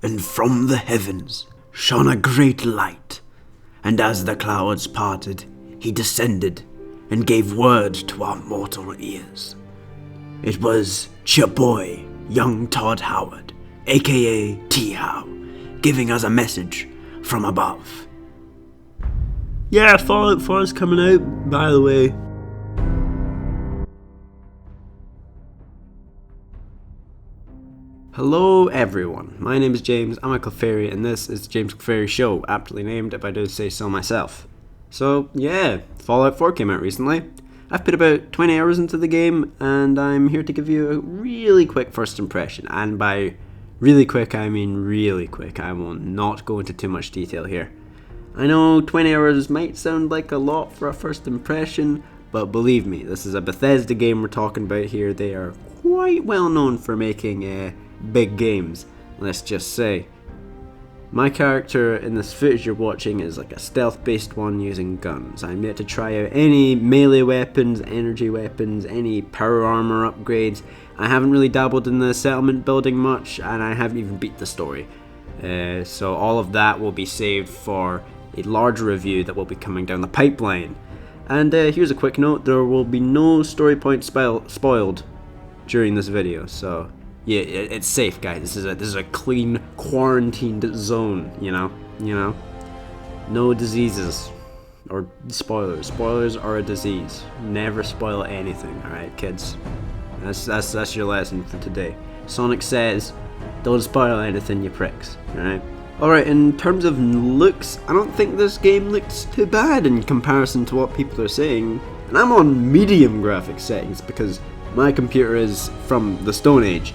And from the heavens shone a great light, and as the clouds parted, he descended and gave word to our mortal ears. It was your boy, young Todd Howard, aka T-How, giving us a message from above. Yeah, Fallout 4 is coming out, by the way. Hello everyone, my name is James, I'm a Clefairy, and this is the James Clefairy Show, aptly named if I do say so myself. So yeah, Fallout 4 came out recently. I've put about 20 hours into the game, and I'm here to give you a really quick first impression, and by really quick I mean really quick. I will not go into too much detail here. I know 20 hours might sound like a lot for a first impression, but believe me, this is a Bethesda game we're talking about here. They are quite well known for making big games, let's just say. My character in this footage you're watching is like a stealth based one using guns. I'm yet to try out any melee weapons, energy weapons, any power armor upgrades. I haven't really dabbled in the settlement building much, and I haven't even beat the story. So all of that will be saved for a larger review that will be coming down the pipeline. And here's a quick note, there will be no story points spoiled during this video, so yeah, it's safe, guys. This is a clean, quarantined zone, you know? No diseases or spoilers. Spoilers are a disease. Never spoil anything, alright, kids? That's your lesson for today. Sonic says, don't spoil anything, you pricks, alright? Alright, in terms of looks, I don't think this game looks too bad in comparison to what people are saying. And I'm on medium graphics settings because my computer is from the Stone Age.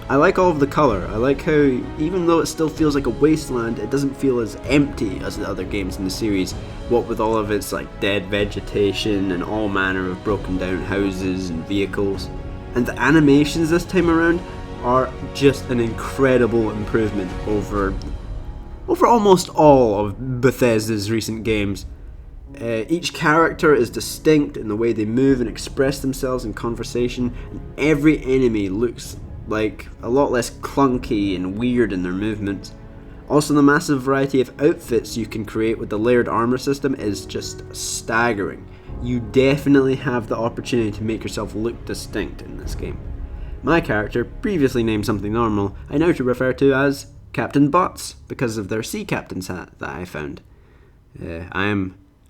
I like all of the colour. I like how, even though it still feels like a wasteland, it doesn't feel as empty as the other games in the series. What with all of its like dead vegetation and all manner of broken down houses and vehicles. And the animations this time around are just an incredible improvement over almost all of Bethesda's recent games. Each character is distinct in the way they move and express themselves in conversation, and every enemy looks like a lot less clunky and weird in their movements. Also, the massive variety of outfits you can create with the layered armor system is just staggering. You definitely have the opportunity to make yourself look distinct in this game. My character, previously named something normal, I now refer to as Captain Butts because of their sea captain's hat that I found.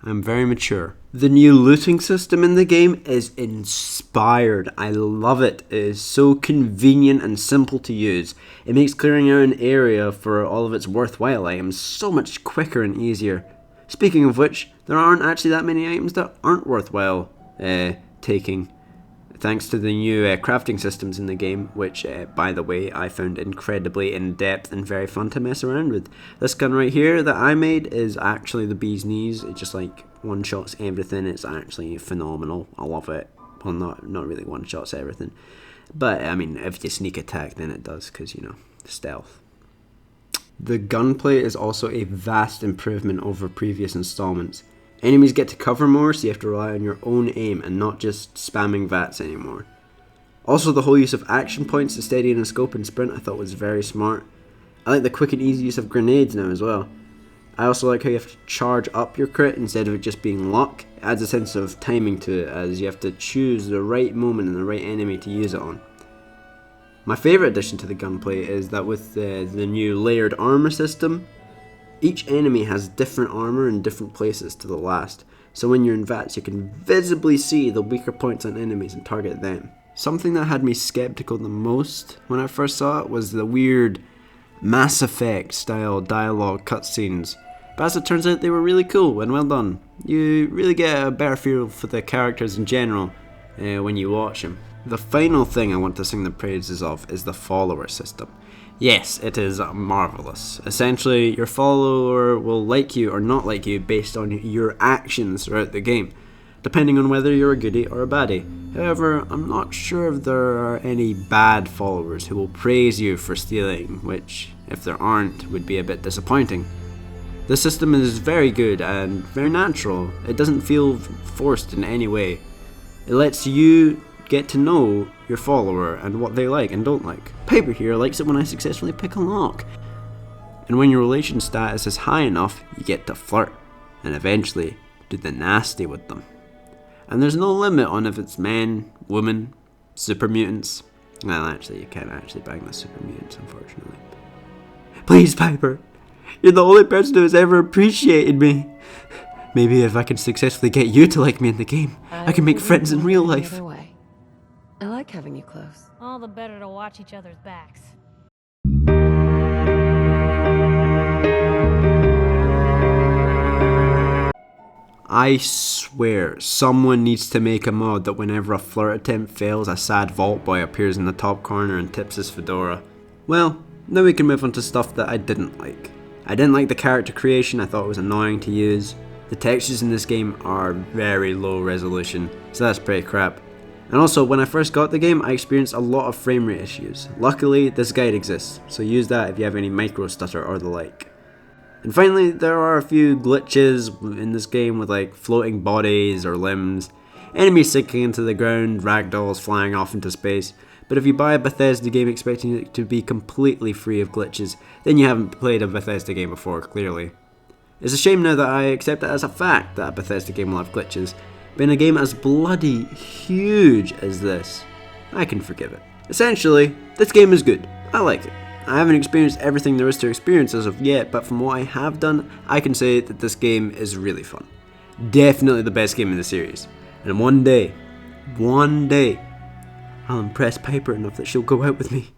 I'm very mature. The new looting system in the game is inspired. I love it. It is so convenient and simple to use. It makes clearing out an area for all of its worthwhile items so much quicker and easier. Speaking of which, there aren't actually that many items that aren't worthwhile taking, thanks to the new crafting systems in the game, which, by the way, I found incredibly in-depth and very fun to mess around with. This gun right here that I made is actually the bee's knees. It just like one-shots everything. It's actually phenomenal. I love it. Well, not really one-shots everything. But, I mean, if you sneak attack, then it does, because, stealth. The gunplay is also a vast improvement over previous installments. Enemies get to cover more, so you have to rely on your own aim and not just spamming VATS anymore. Also, the whole use of action points to steady in a scope and sprint I thought was very smart. I like the quick and easy use of grenades now as well. I also like how you have to charge up your crit instead of it just being luck. It adds a sense of timing to it, as you have to choose the right moment and the right enemy to use it on. My favourite addition to the gunplay is that with the new layered armor system, each enemy has different armor in different places to the last, so when you're in VATS you can visibly see the weaker points on enemies and target them. Something that had me skeptical the most when I first saw it was the weird Mass Effect style dialogue cutscenes, but as it turns out they were really cool and well done. You really get a better feel for the characters in general when you watch them. The final thing I want to sing the praises of is the follower system. Yes, it is marvellous. Essentially, your follower will like you or not like you based on your actions throughout the game, depending on whether you're a goodie or a baddie. However, I'm not sure if there are any bad followers who will praise you for stealing, which, if there aren't, would be a bit disappointing. The system is very good and very natural. It doesn't feel forced in any way. It lets you get to know your follower and what they like and don't like. Piper here likes it when I successfully pick a lock. And when your relation status is high enough, you get to flirt, and eventually do the nasty with them. And there's no limit on if it's men, women, super mutants. Well, actually, you can't actually bang the super mutants, unfortunately. Please, Piper, you're the only person who has ever appreciated me. Maybe if I can successfully get you to like me in the game, I can make friends in real life. Either way, I like having you close. All the better to watch each other's backs. I swear, someone needs to make a mod that whenever a flirt attempt fails, a sad vault boy appears in the top corner and tips his fedora. Well, now we can move on to stuff that I didn't like. I didn't like the character creation, I thought it was annoying to use. The textures in this game are very low resolution, so that's pretty crap. And also, when I first got the game, I experienced a lot of frame rate issues. Luckily, this guide exists, so use that if you have any micro stutter or the like. And finally, there are a few glitches in this game with like floating bodies or limbs, enemies sinking into the ground, ragdolls flying off into space. But if you buy a Bethesda game expecting it to be completely free of glitches, then you haven't played a Bethesda game before, clearly. It's a shame now that I accept it as a fact that a Bethesda game will have glitches, but in a game as bloody huge as this, I can forgive it. Essentially, this game is good. I like it. I haven't experienced everything there is to experience as of yet, but from what I have done, I can say that this game is really fun. Definitely the best game in the series. And one day, I'll impress Piper enough that she'll go out with me.